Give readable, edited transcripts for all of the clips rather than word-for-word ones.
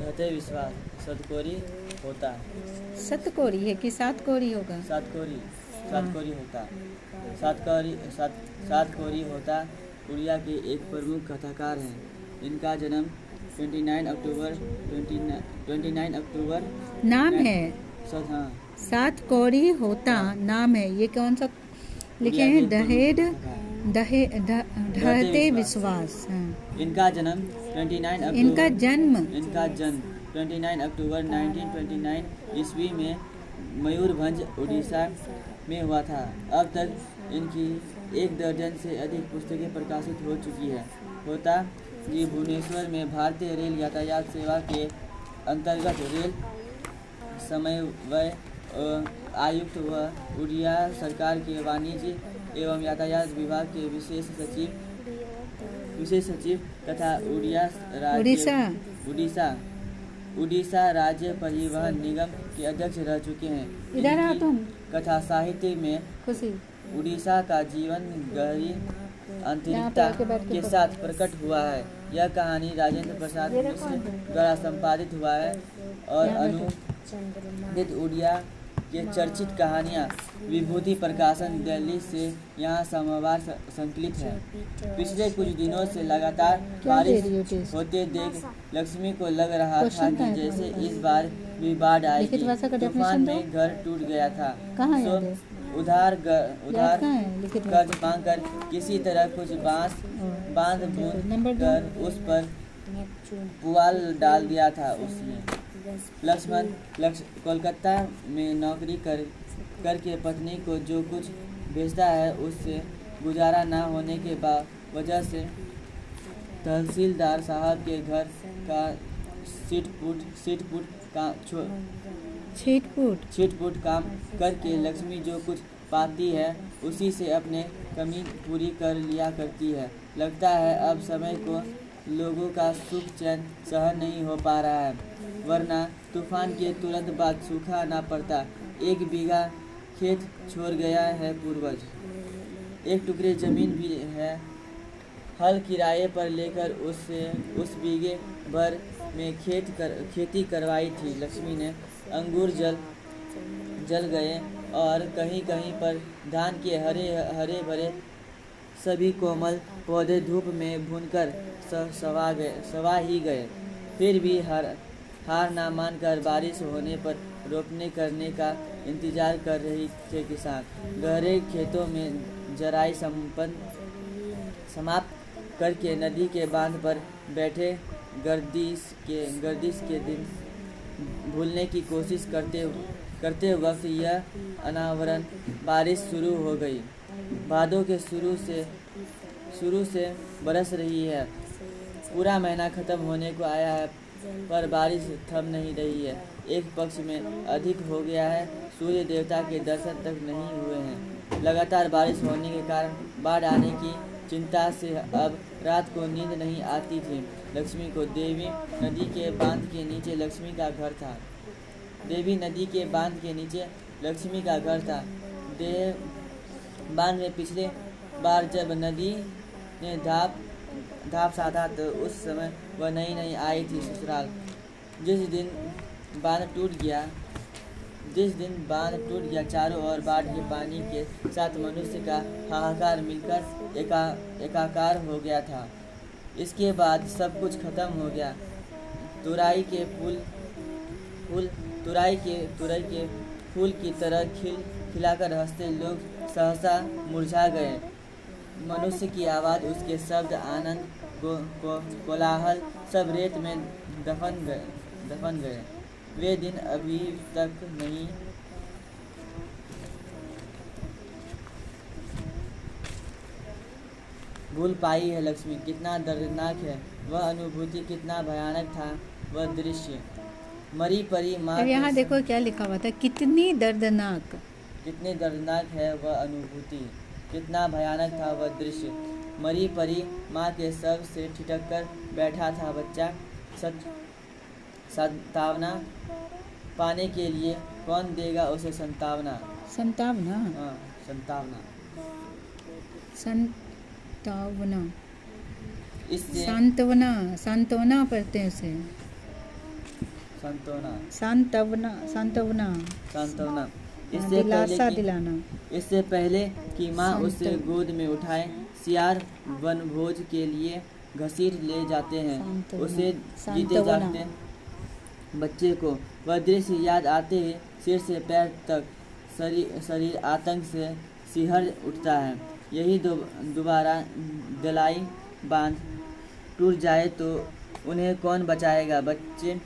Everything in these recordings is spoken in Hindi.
दृढ़ते विश्वास सतकोरी होता। सतकोरी है कि सातकोरी होगा? सातकोरी होता। सातकोरी होता उड़िया के एक प्रमुख कथाकार हैं। इनका जन्म 29 अक्टूबर नाम है हाँ, सातकोरी होता नाम है। ये कौन सा लिखे उड़िया हैं? के प्रमुख कथाकार। ढहते विश्वास। हाँ। इनका जन्म 29 इनका जन्म 29 अक्टूबर 1929 ईस्वी में मयूरभंज उड़ीसा में हुआ था। अब तक इनकी 1 दर्जन से अधिक पुस्तकें प्रकाशित हो चुकी है। होता जी भुवनेश्वर में भारतीय रेल यातायात सेवा के अंतर्गत रेल समन्वय आयुक्त व उड़िया सरकार के वाणिज्य एवं यातायात विभाग के विशेष सचिव तथा उड़ीसा राज्य परिवहन निगम के अध्यक्ष रह चुके हैं। इधर आओ तुम। कथा साहित्य में खुशी उड़ीसा का जीवन गहरी आंतरिकता के साथ प्रकट हुआ है। यह कहानी राजेंद्र प्रसाद मिश्र द्वारा संपादित हुआ है और अनुदित उड़िया के चर्चित कहानियाँ विभूति प्रकाशन दिल्ली से यहाँ सोमवार संकलित है। पिछले कुछ दिनों से लगातार बारिश होते देख लक्ष्मी को लग रहा था कि जैसे इस बार भी बाढ़ आएगी। तूफान में घर टूट गया था। उधार कर्ज मांगकर किसी तरह कुछ बांध बूंद कर उस पर पुआल डाल दिया था उसने। लक्ष्मण कोलकाता में नौकरी करके पत्नी को जो कुछ भेजता है उससे गुजारा ना होने के वजह से तहसीलदार साहब के घर का छीट-फूट काम करके लक्ष्मी जो कुछ पाती है उसी से अपने कमी पूरी कर लिया करती है। लगता है अब समय को लोगों का सुख चैन सहन नहीं हो पा रहा है, वरना तूफान के तुरंत बाद सूखा ना पड़ता। 1 बीघा खेत छोड़ गया है पूर्वज। 1 टुकड़े जमीन भी है। हल किराए पर लेकर उस बीघे भर में खेती करवाई थी लक्ष्मी ने। अंगूर जल गए और कहीं कहीं पर धान के हरे भरे सभी कोमल पौधे धूप में भूनकर सवा ही गए। फिर भी हार ना मानकर बारिश होने पर रोपने करने का इंतजार कर रहे थे किसान। गहरे खेतों में जराई समाप्त करके नदी के बांध पर बैठे गर्दिश के दिन भूलने की कोशिश करते वक्त यह अनावरण बारिश शुरू हो गई। भादों के शुरू से बरस रही है। पूरा महीना खत्म होने को आया है पर बारिश थम नहीं रही है। एक पक्ष में अधिक हो गया है। सूर्य देवता के दर्शन तक नहीं हुए हैं। लगातार बारिश होने के कारण बाढ़ आने की चिंता से अब रात को नींद नहीं आती थी लक्ष्मी को। देवी नदी के बांध के नीचे लक्ष्मी का घर था। बांध में पिछले बार जब नदी ने धाप साधा तो उस समय वह नई आई थी ससुराल। जिस दिन बांध टूट गया चारों ओर बाढ़ के पानी के साथ मनुष्य का हाहाकार मिलकर एकाकार हो गया था। इसके बाद सब कुछ खत्म हो गया। तुरई के फूल की तरह खिलाकर हंसते लोग सहसा मुरझा गए। मनुष्य की आवाज़, उसके शब्द, आनंद, कोलाहल सब रेत में दफन गए। वे दिन अभी तक नहीं भूल पाई है लक्ष्मी। कितना दर्दनाक है वह अनुभूति, कितना भयानक था वह दृश्य। मरी परी माँ। यहाँ देखो क्या लिखा हुआ था, कितनी दर्दनाक है वह अनुभूति, कितना भयानक था वह दृश्य। मरी परी माँ के शव से ठिठक कर बैठा था बच्चा। संतावना पाने के लिए कौन देगा उसे संतावना। संतावना इससे सांत्वना पढ़ते हैं उसे। सांत्वना सांत्वना सांत्वना सांत्वना। दिलासा दिलाना। इससे पहले कि माँ उसे गोद में उठाए, सियार वनभोज के लिए घसीट ले जाते हैं उसे जीते जागते बच्चे को। वह दृश्य याद आते ही सिर से पैर तक शरीर आतंक से सिहर उठता है। यही दोबारा दलाई बांध टूट जाए तो उन्हें कौन बचाएगा? बच्चे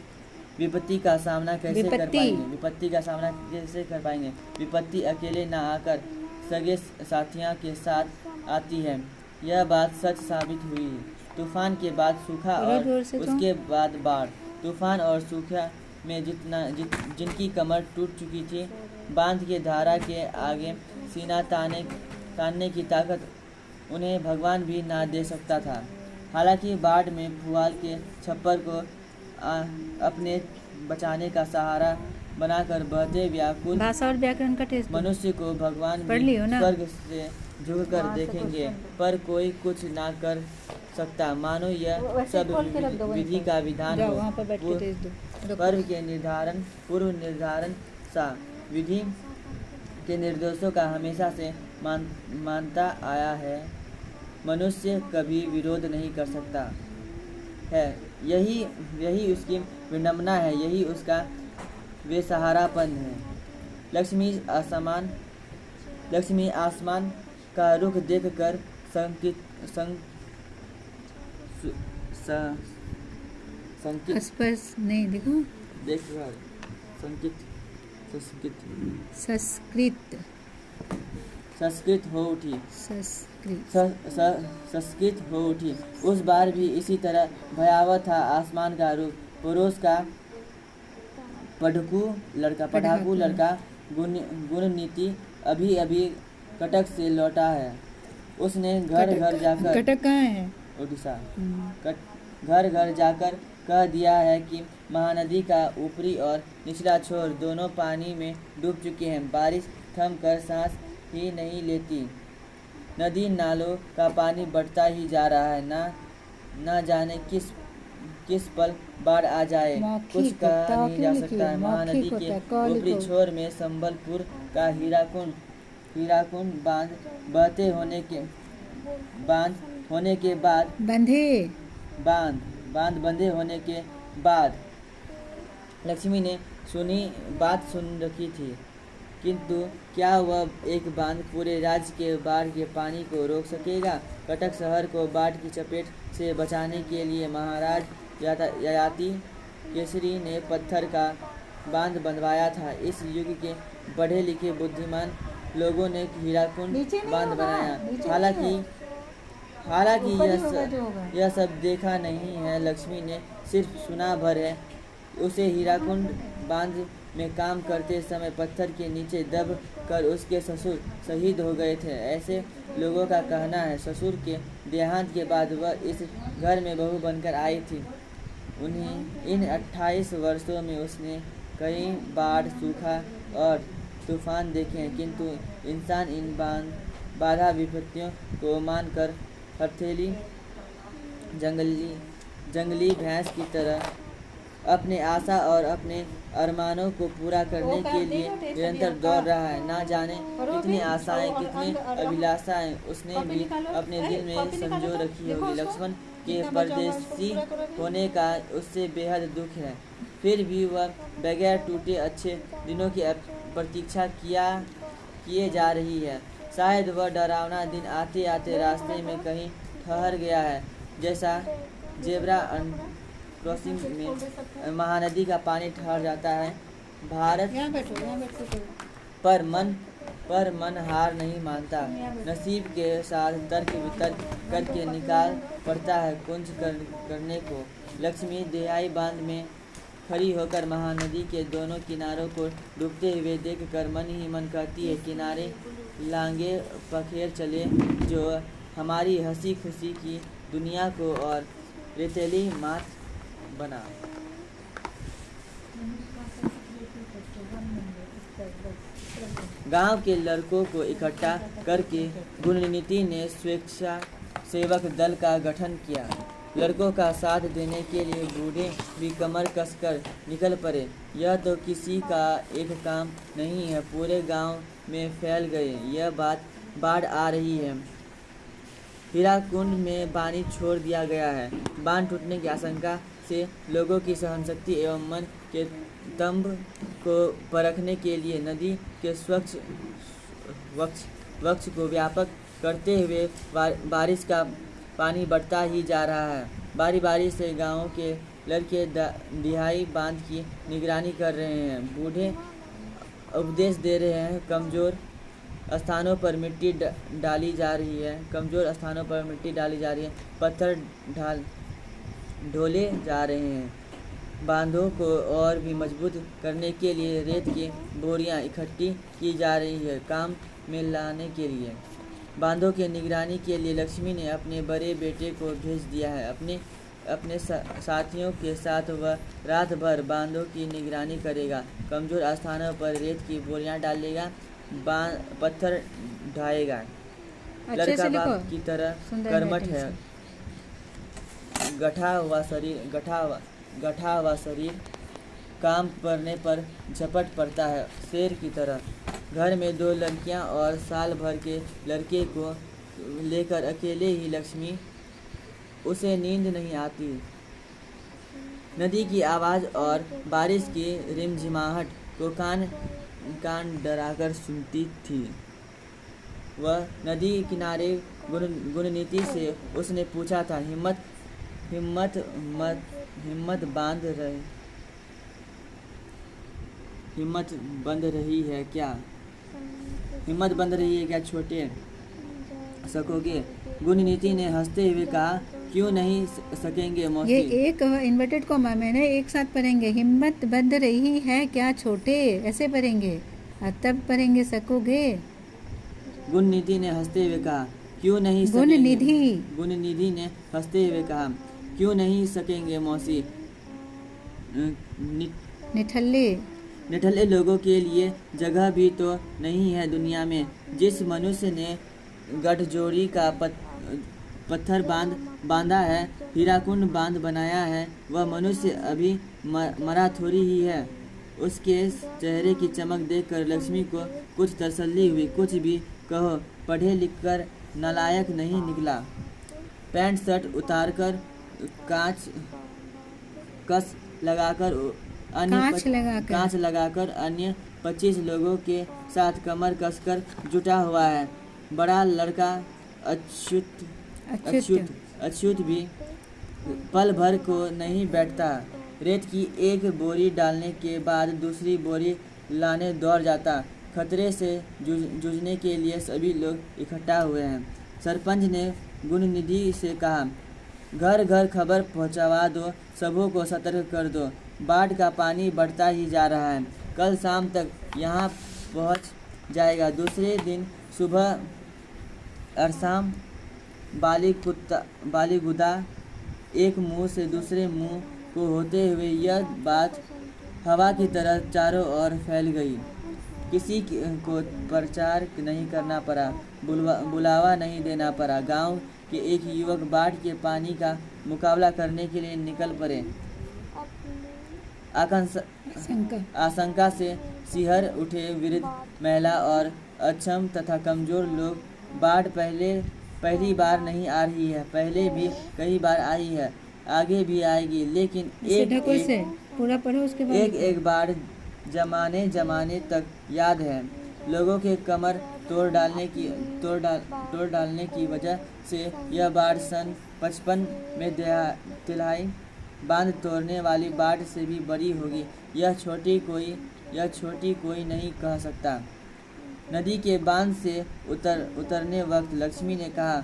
विपत्ति का सामना कैसे कर पाएंगे? विपत्ति अकेले न आकर सगे साथियों के साथ आती है। यह बात सच साबित हुई। तूफान के बाद सूखा और उसके बाद बाढ़। तूफान और सूखा में जिनकी कमर टूट चुकी थी, बांध के धारा के आगे सीना तानने की ताकत उन्हें भगवान भी ना दे सकता था। हालांकि बाढ़ में पुआल के छप्पर को अपने बचाने का सहारा बनाकर बहते व्याकुल भाषा और व्याकरण का टेस्ट मनुष्य को भगवान भी स्वर्ग से झुककर देखेंगे, पर कोई कुछ ना कर सकता। मानो यह सब विधि का विधान हो, पर्व के पूर्व निर्धारण सा। विधि के निर्देशों का हमेशा से मानता आया है, मनुष्य कभी विरोध नहीं कर सकता है। यही उसकी विडंबना है, यही उसका बेसहारापन है। लक्ष्मी आसमान का रुख देखकर संस्कृत हो उठी। उस बार भी इसी तरह भयावह था आसमान का रूप। पड़ोस का पढ़ाकू लड़का गुणनीति अभी कटक से लौटा है। उसने घर जाकर कटक कहाँ है? उड़ीसा। घर जाकर कह दिया है कि महानदी का ऊपरी और निचला छोर दोनों पानी में डूब चुके हैं। बारिश थम कर सांस ही नहीं लेती। नदी नालों का पानी बढ़ता ही जा रहा है। ना जाने किस पल बाढ़ आ जाए, कुछ कहा नहीं जा सकता है। महानदी के ऊपरी छोर में संबलपुर का हीराकुंड बांध बंधे होने के बाद लक्ष्मी ने बात सुन रखी थी, किंतु क्या वह एक बांध पूरे राज्य के बाढ़ के पानी को रोक सकेगा? कटक शहर को बाढ़ की चपेट से बचाने के लिए महाराज ययाति केसरी ने पत्थर का बांध बनवाया था। इस युग के पढ़े लिखे बुद्धिमान लोगों ने हीराकुंड बांध बनाया। हालांकि यह सब देखा नहीं है, लक्ष्मी ने सिर्फ सुना भर है। उसे हीराकुंड बांध में काम करते समय पत्थर के नीचे दब कर उसके ससुर शहीद हो गए थे, ऐसे लोगों का कहना है। ससुर के देहांत के बाद वह इस घर में बहू बनकर आई थी। इन 28 वर्षों में उसने कई बाढ़, सूखा और तूफान देखे हैं, किंतु इंसान इन बाधा विपत्तियों को मानकर हथेली जंगली भैंस की तरह अपने आशा और अपने अरमानों को पूरा करने के लिए निरंतर दौड़ रहा है। ना जाने कितनी आशाएं, कितनी अभिलाषाएं उसने भी अपने दिल में संजो रखी होगी। लक्ष्मण के परदेसी होने का उससे बेहद दुख है, फिर भी वह बगैर टूटे अच्छे दिनों की प्रतीक्षा किए जा रही है। शायद वह डरावना दिन आते आते रास्ते में कहीं ठहर गया है, जैसा जेब्रा क्रॉसिंग में महानदी का पानी ठहर जाता है। भारत पर मन हार नहीं मानता। नसीब के साथ तर्क वितर्क करके निकाल पड़ता है कुंज करने को। लक्ष्मी देहाई बांध में खड़ी होकर महानदी के दोनों किनारों को डूबते हुए देखकर मन ही मन कहती है, किनारे लांगे पखेर चले जो हमारी हंसी खुशी की दुनिया को और रेतीली मात बना। गांव के लड़कों को इकट्ठा करके गुणनीति ने स्वेच्छा सेवक दल का गठन किया। लड़कों का साथ देने के लिए बूढ़े भी कमर कसकर निकल पड़े। यह तो किसी का एक काम नहीं है, पूरे गांव में फैल गए। यह बाढ़ आ रही है। हीराकुंड में पानी छोड़ दिया गया है। बांध टूटने की आशंका से लोगों की सहनशक्ति एवं मन के तंब को परखने के लिए नदी के वक्ष को व्यापक करते हुए बारिश का पानी बढ़ता ही जा रहा है। बारी बारी से गांवों के लड़के दिहाई बांध की निगरानी कर रहे हैं। बूढ़े उपदेश दे रहे हैं। कमज़ोर स्थानों पर मिट्टी डाली जा रही है। पत्थर ढोले जा रहे हैं। बांधों को और भी मजबूत करने के लिए रेत की बोरियां इकट्ठी की जा रही है। काम में लाने के लिए बांधों की निगरानी के लिए लक्ष्मी ने अपने बड़े बेटे को भेज दिया है। अपने साथियों के साथ वह रात भर बांधों की निगरानी करेगा। कमज़ोर स्थानों पर रेत की बोरियां डालेगा, पत्थर ढाएगा। लड़का बाप की तरह कर्मठ है। गठा हुआ शरीर काम करने पर झपट पड़ता है, शेर की तरह। घर में 2 लड़कियां और साल भर के लड़के को लेकर अकेले ही लक्ष्मी, उसे नींद नहीं आती। नदी की आवाज़ और बारिश की रिमझिमाहट को कान डराकर सुनती थी। वह नदी किनारे गुणनीति से उसने पूछा था, हिम्मत बंध रही है क्या छोटे सकोगे? गुणनीति ने हंसते हुए कहा, क्यों नहीं सकेंगे मौसी। ये एक इन्वर्टेड कॉमा मैंने एक साथ पढ़ेंगे। हिम्मत बंध रही है क्या छोटे, ऐसे पढ़ेंगे और तब पढ़ेंगे सकोगे। गुणनिधि ने हंसते हुए कहा, क्यों नहीं सकेंगे। गुणनिधि ने हंसते हुए कहा, क्यों नहीं सकेंगे मौसी। निठल्ले लोगों के लिए जगह भी तो नहीं है दुनिया में। जिस मनुष्य ने गठजोड़ी का पत्थर बांधा है, हीराकुंड बांध बनाया है, वह मनुष्य अभी मरा थोड़ी ही है। उसके चेहरे की चमक देखकर लक्ष्मी को कुछ तसल्ली हुई। कुछ भी कहो, पढ़े लिखकर नालायक नहीं निकला। पैंट शर्ट उतारकर कांच लगाकर अन्य 25 लोगों के साथ कमर कसकर जुटा हुआ है। बड़ा लड़का अच्युत भी पल भर को नहीं बैठता। रेत की एक बोरी डालने के बाद दूसरी बोरी लाने दौड़ जाता। खतरे से जूझने के लिए सभी लोग इकट्ठा हुए हैं। सरपंच ने गुणनिधि से कहा, घर घर खबर पहुंचवा दो, सबों को सतर्क कर दो। बाढ़ का पानी बढ़ता ही जा रहा है, कल शाम तक यहाँ पहुँच जाएगा। दूसरे दिन सुबह अरसाम बालीगुदा एक मुंह से दूसरे मुंह को होते हुए यह बात हवा की तरह चारों ओर फैल गई। किसी को प्रचार नहीं करना पड़ा, बुलावा नहीं देना पड़ा। गांव के एक युवक बाढ़ के पानी का मुकाबला करने के लिए निकल पड़े। आशंका से सिहर उठे वृद्ध, महिला और अक्षम तथा कमजोर लोग। बाढ़ पहली बार नहीं आ रही है, पहले भी कई बार आई है, आगे भी आएगी, लेकिन एक बार जमाने तक याद है। लोगों के कमर तोड़ डालने की वजह से यह बाढ़ सन 55 में तिलाई बांध तोड़ने वाली बाढ़ से भी बड़ी होगी। यह छोटी कोई नहीं कह सकता। नदी के बांध से उतरने वक्त लक्ष्मी ने कहा,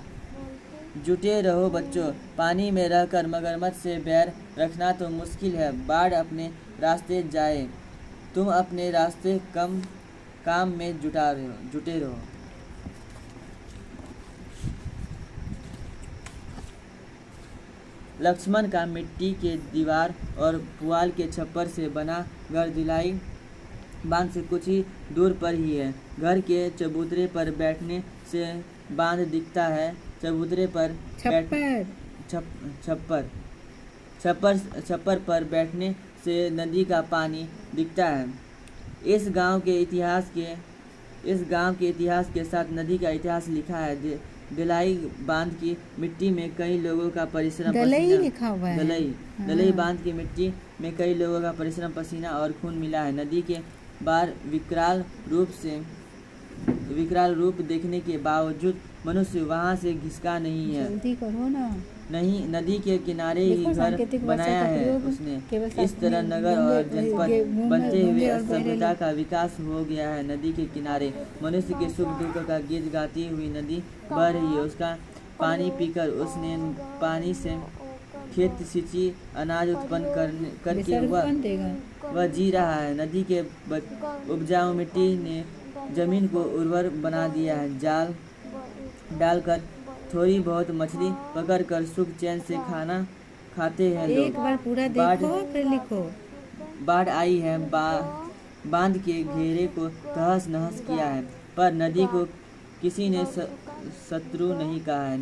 जुटे रहो बच्चों, पानी में रहकर मगरमच्छ से बैर रखना तो मुश्किल है। बाढ़ अपने रास्ते जाए, तुम अपने रास्ते काम में जुटे रहो। लक्ष्मण का मिट्टी के दीवार और पुआल के छप्पर से बना घर दिलाई बांध से कुछ ही दूर पर ही है। घर के चबूतरे पर बैठने से बांध दिखता है। चबूतरे पर छप्पर छप्पर पर बैठने से नदी का पानी दिखता है। इस गांव के इतिहास के साथ नदी का इतिहास लिखा है। दलाई बांध की मिट्टी में कई लोगों का परिश्रम दलई बांध की मिट्टी में कई लोगों का परिश्रम, पसीना और खून मिला है। नदी के बार विकराल रूप देखने के बावजूद मनुष्य वहां से घिसका नहीं है। जल्दी करो ना। नहीं, नदी के किनारे ही घर बनाया है उसने। इस तरह नगर और जनपद बनते हुए सभ्यता का विकास हो गया है। नदी के किनारे मनुष्य के सुख दुख का गीत गाती हुई नदी बह रही है। उसका पानी पीकर उसने पानी से खेत सिंची, अनाज उत्पन्न करके वह जी रहा है। नदी के उपजाऊ मिट्टी ने जमीन को उर्वर बना दिया है। जाल डालकर थोड़ी बहुत मछली पकड़कर सुख चैन से खाना खाते हैं लोग। एक बार पूरा देखो फिर लिखो। बाढ़ आई है, बांध के घेरे को तहस नहस किया है, पर नदी को किसी ने शत्रु नहीं कहा है।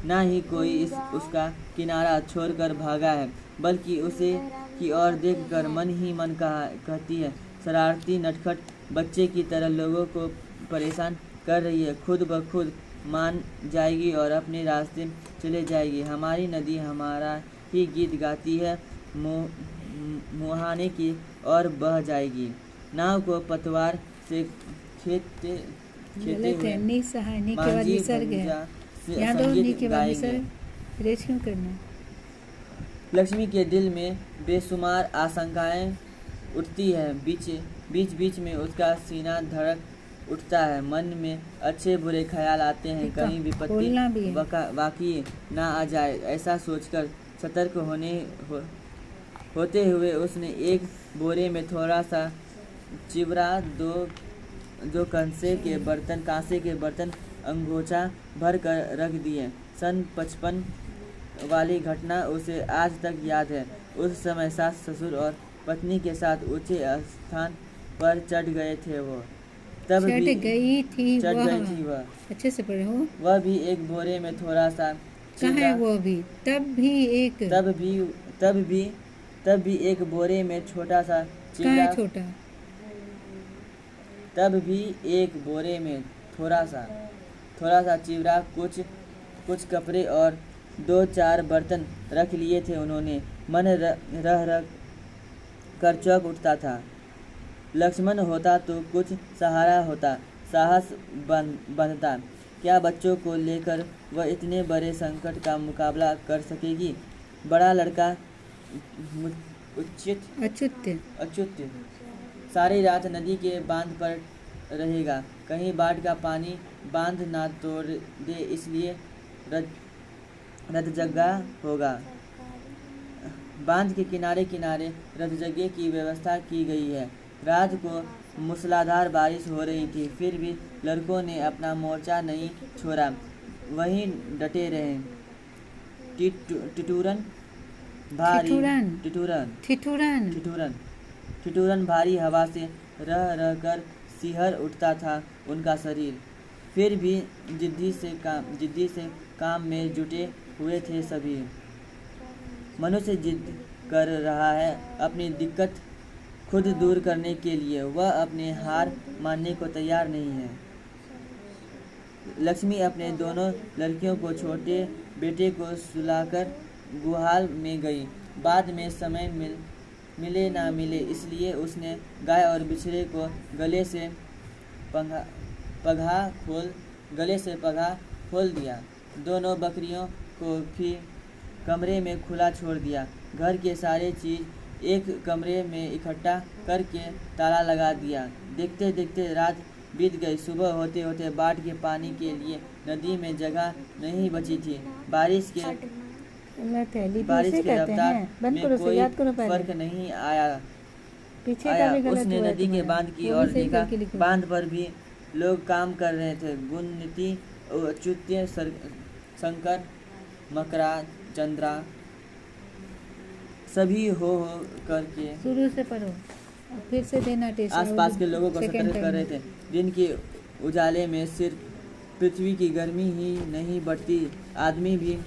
ना ही कोई उसका किनारा छोड़कर भागा है, बल्कि उसे की ओर देखकर मन ही मन कहती है, शरारती नटखट बच्चे की तरह लोगों को परेशान कर रही है। खुद ब खुद मान जाएगी और अपने रास्ते चले जाएगी। हमारी नदी हमारा ही गीत गाती है, मुहाने की ओर बह जाएगी। नाव को पतवार से खेते हुए मांझी भंजा संगीत गाएंगे। क्यों करना? लक्ष्मी के दिल में बेशुमार आशंकाएं उठती है। बीच में उसका सीना धड़क उठता है। मन में अच्छे बुरे ख्याल आते हैं, कहीं विपत्ति वाकई ना आ जाए। ऐसा सोचकर सतर्क होते हुए उसने एक बोरे में थोड़ा सा चिवड़ा, दो कांसे के बर्तन अंगोछा भर कर रख दिए। सन 55 वाली घटना उसे आज तक याद है। उस समय सास ससुर और पत्नी के साथ ऊंचे स्थान पर चढ़ गए थे। वो तब भी गई थी वह अच्छे से पढ़े हो। वह भी एक बोरे में थोड़ा सा कहाँ है वो भी? तब भी एक बोरे में छोटा सा चिवड़ा। छोटा? तब भी एक बोरे में थोड़ा सा चिवड़ा, कुछ कपड़े और 2-4 बर्तन रख लिए थे उन्होंने। मन रह कर चौंक उठता था। लक्ष्मण होता तो कुछ सहारा होता, साहस बनता। क्या बच्चों को लेकर वह इतने बड़े संकट का मुकाबला कर सकेगी? बड़ा लड़का अच्युत सारी रात नदी के बांध पर रहेगा, कहीं बाढ़ का पानी बांध ना तोड़ दे, इसलिए रतजगा होगा। बांध के किनारे रतजगे की व्यवस्था की गई है। रात को मूसलाधार बारिश हो रही थी, फिर भी लड़कों ने अपना मोर्चा नहीं छोड़ा, वहीं डटे रहे। ठिठुरन भारी हवा से रह कर सिहर उठता था उनका शरीर। फिर भी जिद्दी से काम में जुटे हुए थे सभी। मनुष्य जिद कर रहा है अपनी दिक्कत खुद दूर करने के लिए, वह अपने हार मानने को तैयार नहीं है। लक्ष्मी अपने दोनों लड़कियों को छोटे बेटे को सुलाकर गुहाल में गई। बाद में समय मिले ना मिले, इसलिए उसने गाय और बिछड़े को गले से पगहा खोल दिया। दोनों बकरियों को भी कमरे में खुला छोड़ दिया। घर के सारे चीज एक कमरे में इकट्ठा करके ताला लगा दिया। देखते देखते रात बीत गई। सुबह होते होते बाढ़ के पानी के लिए नदी में जगह नहीं बची थी। बारिश के रफ्तार में कोई फर्क नहीं आया। उसने नदी के बांध की ओर देखा। बांध पर भी लोग काम कर रहे थे। गुणनिधि, अच्युत, शंकर, मकरा, चंद्रा, सभी हो करके शुरू से पढ़ो, फिर से देना टेस्ट। आसपास के लोगों को सतर्क कर रहे थे। दिन के उजाले में सिर्फ पृथ्वी की गर्मी ही नहीं बढ़ती, आदमी भी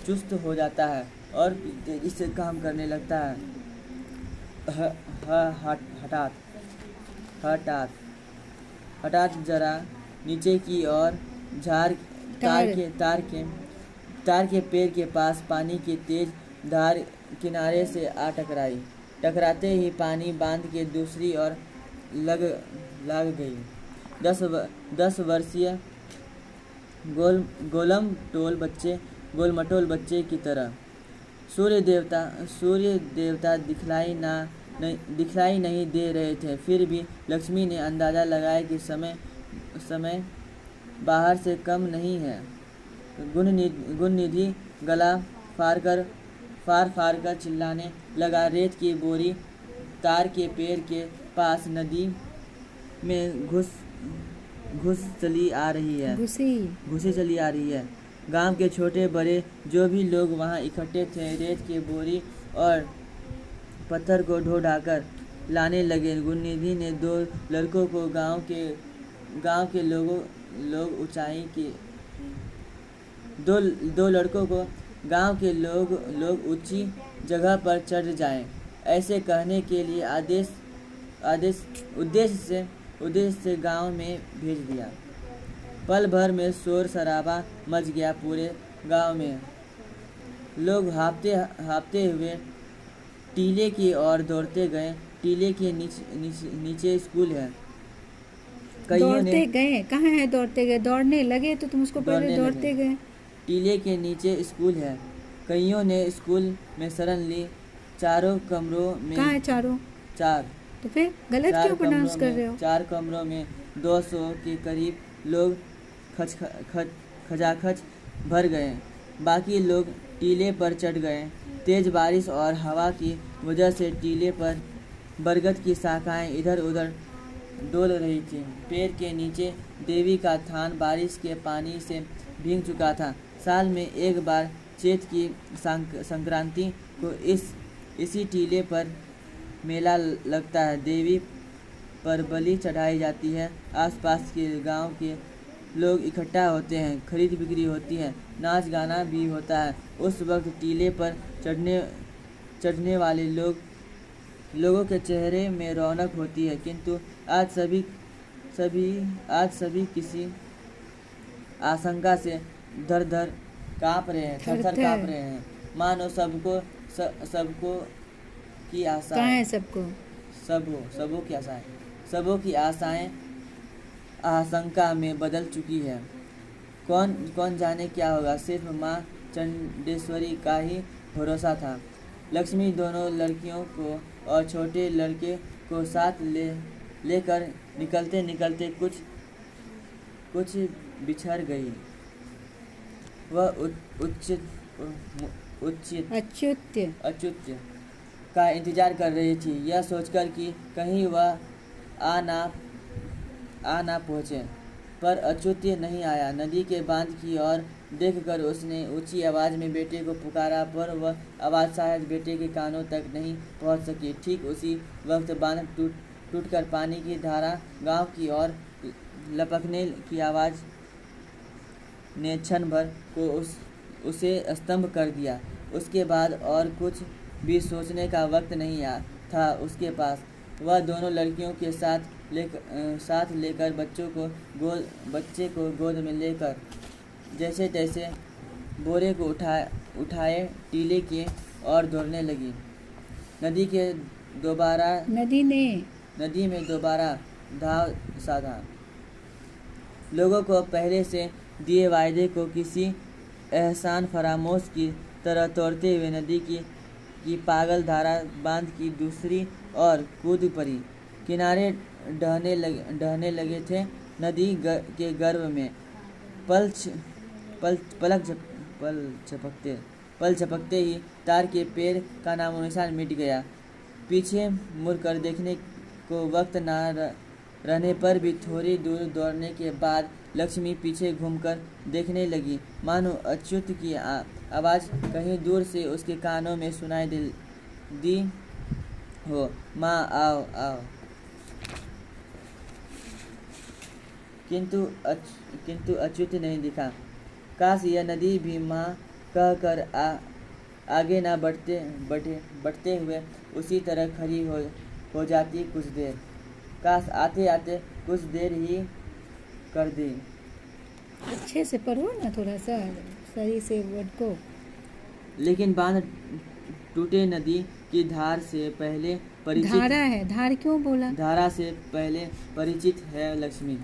चुस्त हो जाता है और तेजी से काम करने लगता है। हठात हठात हठात जरा नीचे की ओर झार तार के पेड़ के पास पानी की तेज धार किनारे से आ टकराई। टकराते ही पानी बांध के दूसरी ओर लग गई। 10 वर्षीय गोलमटोल बच्चे की तरह। सूर्य देवता दिखलाई नहीं दे रहे थे। फिर भी लक्ष्मी ने अंदाजा लगाया कि समय बाहर से कम नहीं है। गुणनिधि गला फाड़ कर चिल्लाने लगा, रेत की बोरी तार के पेड़ के पास नदी में घुसी चली आ रही है। गांव के छोटे बड़े जो भी लोग वहां इकट्ठे थे रेत की बोरी और पत्थर को ढो ढाकर लाने लगे। गुणनिधि ने दो लड़कों को गांव के लोग ऊंची जगह पर चढ़ जाएं, ऐसे कहने के लिए उद्देश्य से गांव में भेज दिया। पल भर में शोर शराबा मच गया। पूरे गांव में लोग हाँफते हुए टीले की ओर दौड़ते गए। टीले के नीचे स्कूल है। दौड़ते गए? कहाँ है दौड़ते गए? दौड़ने लगे तो तुम उसको पहले दौड़ते गए। टीले के नीचे स्कूल है। कईयों ने स्कूल में शरण ली। चारों कमरों में कहाँ है? चार तो फिर गलत क्यों प्रोनाउंस कर रहे हो? 4 कमरों में 200 के करीब लोग खचाखच भर गए। बाकी लोग टीले पर चढ़ गए। तेज बारिश और हवा की वजह से टीले पर बरगद की शाखाएं इधर उधर डोल रही थी। पेड़ के नीचे देवी का थान बारिश के पानी से भीग चुका था। साल में एक बार चैत की संक्रांति को इसी टीले पर मेला लगता है। देवी पर बलि चढ़ाई जाती है। आसपास के गांव के लोग इकट्ठा होते हैं। खरीद बिक्री होती है। नाच गाना भी होता है। उस वक्त टीले पर चढ़ने वाले लोगों के चेहरे में रौनक होती है, किंतु आज सभी किसी आशंका से थर-थर काँप रहे हैं। मानो सबको की आशाएं सबों की आशाएं आशंका में बदल चुकी है। कौन जाने क्या होगा। सिर्फ माँ चंडेश्वरी का ही भरोसा था। लक्ष्मी दोनों लड़कियों को और छोटे लड़के को साथ लेकर निकलते कुछ बिछड़ गई। वह अच्युत का इंतजार कर रही थी, यह सोचकर कि कहीं वह आ ना पहुँचे, पर अच्युत नहीं आया। नदी के बांध की ओर देखकर उसने ऊंची आवाज़ में बेटे को पुकारा, पर वह आवाज़ शायद बेटे के कानों तक नहीं पहुंच सकी। ठीक उसी वक्त बांध टूटकर पानी की धारा गांव की ओर लपकने की आवाज़ ने क्षण भर को उसे स्तंभ कर दिया। उसके बाद और कुछ भी सोचने का वक्त नहीं था उसके पास। वह दोनों लड़कियों के साथ लेकर बच्चे को गोद में लेकर जैसे तैसे बोरे को उठाए टीले की ओर दौड़ने लगी। नदी में दोबारा धाव साधा। लोगों को पहले से दिए वायदे को किसी एहसान फरामोश की तरह तोड़ते हुए नदी की पागल धारा बांध की दूसरी ओर कूद पड़ी। किनारे ढहने लगे थे। नदी के गर्भ में पल झपकते ही तार के पेड़ का नामो निशान मिट गया। पीछे मुड़कर देखने को वक्त न रहने पर भी थोड़ी दूर दौड़ने के बाद लक्ष्मी पीछे घूमकर देखने लगी, मानो अच्युत की आवाज़ कहीं दूर से उसके कानों में सुनाई दी हो, माँ आओ आओ। किंतु अच्युत नहीं दिखा। काश यह नदी भी माँ कहकर आगे न बढ़ते हुए उसी तरह खड़ी हो जाती कुछ देर। काश आते आते कुछ देर ही कर दी। अच्छे से पढ़ो ना थोड़ा सा सही से वर्ड को। लेकिन बांध टूटे नदी की धार से पहले परिचित। धारा है, धार क्यों बोला? धारा से पहले परिचित है लक्ष्मी।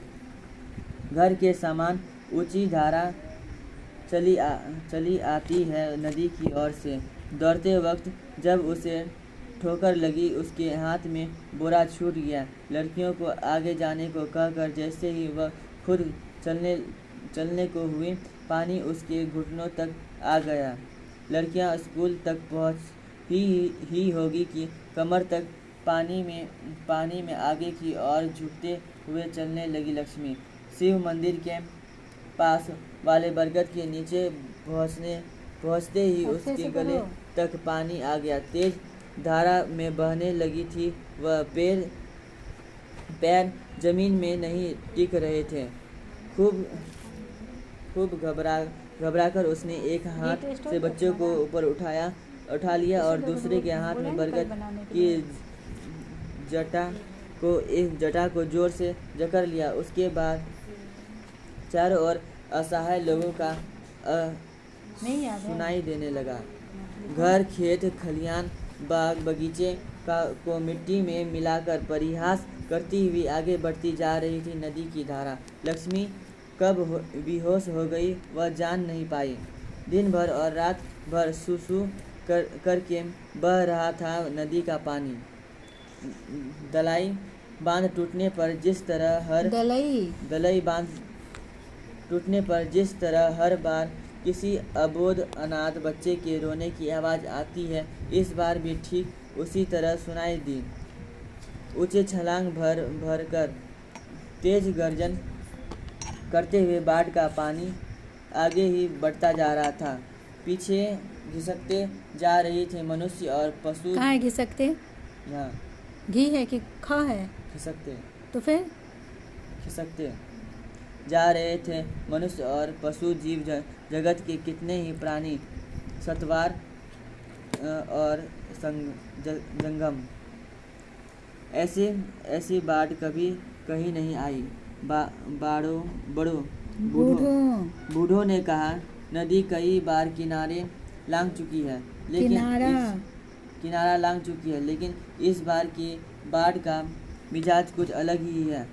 घर के समान ऊंची धारा चली आती है नदी की ओर से। दौड़ते वक्त जब उसे ठोकर लगी, उसके हाथ में बोरा छूट गया। लड़कियों को आगे जाने को कहकर जैसे ही वह खुद चलने को हुई, पानी उसके घुटनों तक आ गया। लड़कियां स्कूल तक पहुंच ही होगी कि कमर तक पानी में आगे की ओर झुकते हुए चलने लगी लक्ष्मी। शिव मंदिर के पास वाले बरगद के नीचे पहुंचते ही उसके गले तक पानी आ गया। तेज धारा में बहने लगी थी। वह पैर जमीन में नहीं टिक रहे थे। खूब घबराकर उसने एक हाथ से बच्चों को ऊपर उठा लिया और दूसरे के हाथ में बरगद की जटा को जोर से जकड़ लिया। उसके बाद चारों ओर असहाय लोगों का सुनाई देने लगा। घर, खेत, खलियान, बाग बगीचे को मिट्टी में मिलाकर परिहास करती हुई आगे बढ़ती जा रही थी नदी की धारा। लक्ष्मी कब बेहोश हो गई वह जान नहीं पाई। दिन भर और रात भर सूसू करके बह रहा था नदी का पानी। दलाई बांध टूटने पर जिस तरह हर बार किसी अबोध अनाथ बच्चे के रोने की आवाज़ आती है, इस बार भी ठीक उसी तरह सुनाई दी। ऊंचे छलांग भर कर तेज गर्जन करते हुए बाढ़ का पानी आगे ही बढ़ता जा रहा था। पीछे घिसकते जा रही थे मनुष्य और पशु। कहाँ है घिसकते? यहाँ घी है कि खा है? खिसकते। तो फिर खिसकते जा रहे थे मनुष्य और पशु जीव जगत के कितने ही प्राणी, सत्वार और जंगम। ऐसी बाढ़ कभी कहीं नहीं आई। बूढ़ों ने कहा, नदी कई बार किनारा लांघ चुकी है, लेकिन इस बार की बाढ़ का मिजाज कुछ अलग ही है।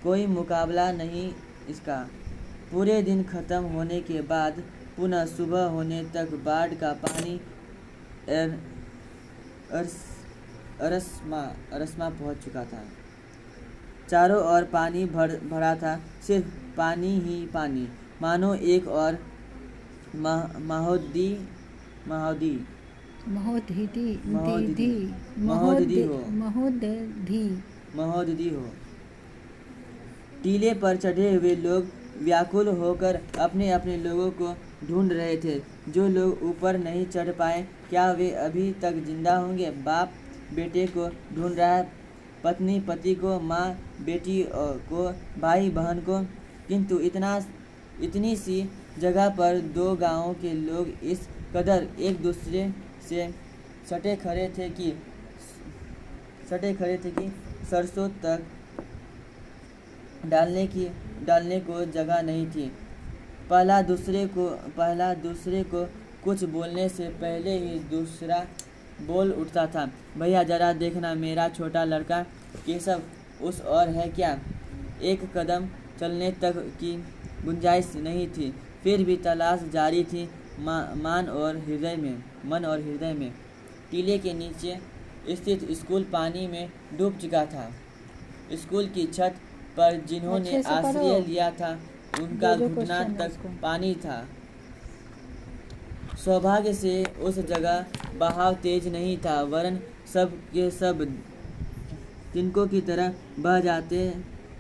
कोई मुकाबला नहीं इसका। पूरे दिन खत्म होने के बाद पुनः सुबह होने तक बाढ़ का पानी अरसमा पहुंच चुका था। चारों ओर पानी भरा था, सिर्फ पानी ही पानी, मानो एक और महोदधि हो। टीले पर चढ़े हुए लोग व्याकुल होकर अपने अपने लोगों को ढूंढ रहे थे। जो लोग ऊपर नहीं चढ़ पाए, क्या वे अभी तक जिंदा होंगे? बाप बेटे को ढूंढ रहा है, पत्नी पति को, माँ बेटी को, भाई बहन को। किंतु इतनी सी जगह पर दो गांवों के लोग इस कदर एक दूसरे से सटे खड़े थे कि सरसों तक डालने को जगह नहीं थी। पहला दूसरे को कुछ बोलने से पहले ही दूसरा बोल उठता था, भैया जरा देखना, मेरा छोटा लड़का केशव उस ओर है क्या? एक कदम चलने तक की गुंजाइश नहीं थी, फिर भी तलाश जारी थी मन और हृदय में। टीले के नीचे स्थित स्कूल पानी में डूब चुका था। स्कूल की छत पर जिन्होंने आश्रय लिया था, उनका घुटना तक पानी था। सौभाग्य से उस जगह बहाव तेज नहीं था, वरन सब के सब तिनकों की तरह बह जाते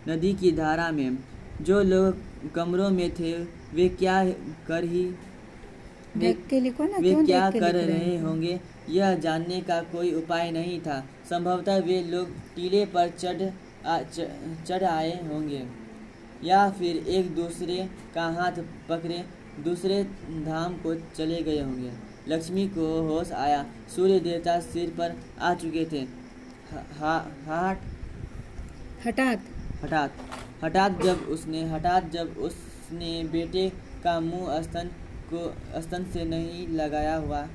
नदी की धारा में। जो लोग कमरों में थे, वे क्या कर रहे होंगे, यह जानने का कोई उपाय नहीं था। संभवतः वे लोग टीले पर चढ़ आए होंगे, या फिर एक दूसरे का हाथ दूसरे धाम को चले गए होंगे। लक्ष्मी को होश आया, सूर्य देवता सिर पर आ चुके थे। हठात हठात जब उसने बेटे का मुंह स्तन से नहीं लगाया हुआ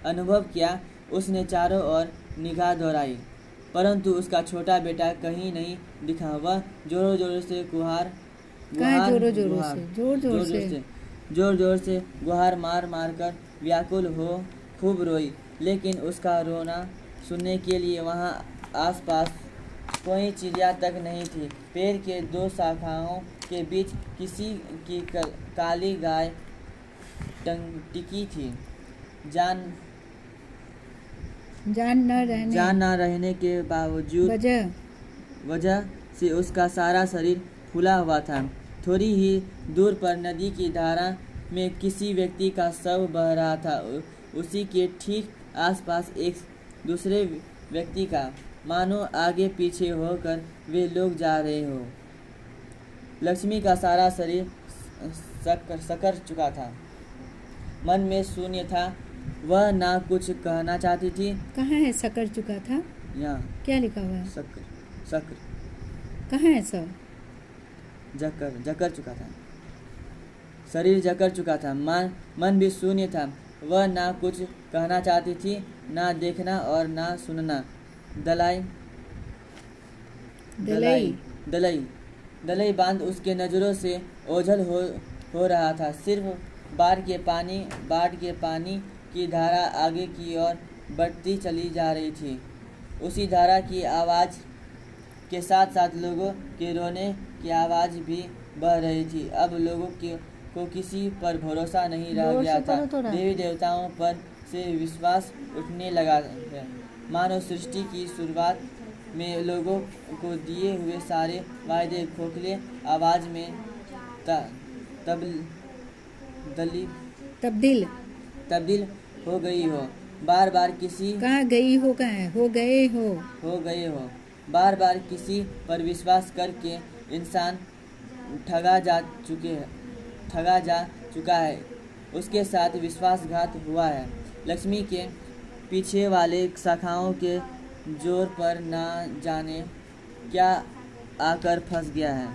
अनुभव किया, उसने चारों ओर निगाह दौड़ाई, परंतु उसका छोटा बेटा कहीं नहीं दिखा। वह जोर जोर से गुहार मार मार कर व्याकुल हो खूब रोई, लेकिन उसका रोना सुनने के लिए वहां आसपास कोई चिड़िया तक नहीं थी। पेड़ के दो शाखाओं के बीच किसी की काली गाय टिकी थी। जान न रहने के बावजूद वजह से उसका सारा शरीर फूला हुआ था। थोड़ी ही दूर पर नदी की धारा में किसी व्यक्ति का शव बह रहा था। उसी के ठीक आसपास एक दूसरे व्यक्ति का, मानो आगे पीछे होकर वे लोग जा रहे हो। लक्ष्मी का सारा शरीर सकड़ चुका था, मन में शून्य था। वह ना कुछ कहना चाहती थी। कहाँ है सकड़ चुका था? यहाँ क्या लिखा हुआ है? सक्र कहाँ है सब? जकड़ चुका था, शरीर जकड़ चुका था, मन भी शून्य था। वह ना कुछ कहना चाहती थी, ना देखना और ना सुनना। दलई बांध उसके नजरों से ओझल हो रहा था। सिर्फ बाढ़ के पानी की धारा आगे की ओर बढ़ती चली जा रही थी। उसी धारा की आवाज के साथ साथ लोगों के रोने की आवाज भी बह रही थी। अब लोगों को किसी पर भरोसा नहीं रह गया था। देवी देवताओं पर से विश्वास उठने लगा है। मानव सृष्टि की शुरुआत में लोगों को दिए हुए सारे वायदे खोखले आवाज में तब्दील हो गई हो। बार बार किसी बार बार किसी पर विश्वास करके इंसान ठगा जा चुका है। उसके साथ विश्वासघात हुआ है। लक्ष्मी के पीछे वाले शाखाओं के जोर पर ना जाने क्या आकर फंस गया है।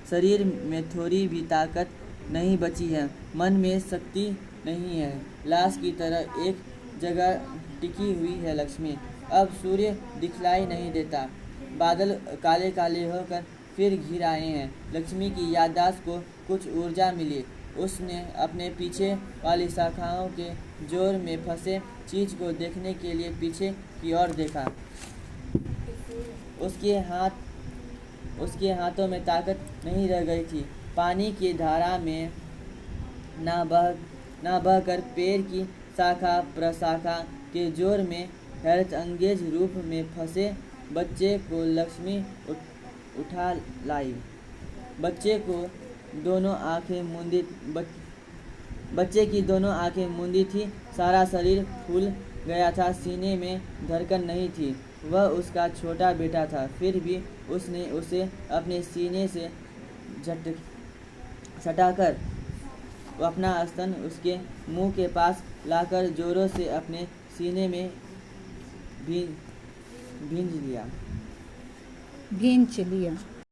शरीर में थोड़ी भी ताकत नहीं बची है, मन में शक्ति नहीं है। लाश की तरह एक जगह टिकी हुई है लक्ष्मी। अब सूर्य दिखलाई नहीं देता, बादल काले काले होकर फिर घिर आए हैं। लक्ष्मी की याददाश्त को कुछ ऊर्जा मिली। उसने अपने पीछे वाली शाखाओं के जोर में फंसे चीज को देखने के लिए पीछे की ओर देखा। उसके हाथों में ताकत नहीं रह गई थी। पानी की धारा में ना बहकर पेड़ की शाखा प्रशाखा के जोर में हैरत अंगेज रूप में फंसे बच्चे को लक्ष्मी उठा लाई। बच्चे की दोनों आंखें मूंदी थी, सारा शरीर फूल गया था, सीने में धड़कन नहीं थी। वह उसका छोटा बेटा था, फिर भी उसने उसे अपने सीने से सटाकर अपना स्तन उसके मुंह के पास लाकर जोरों से अपने सीने में भींच लिया।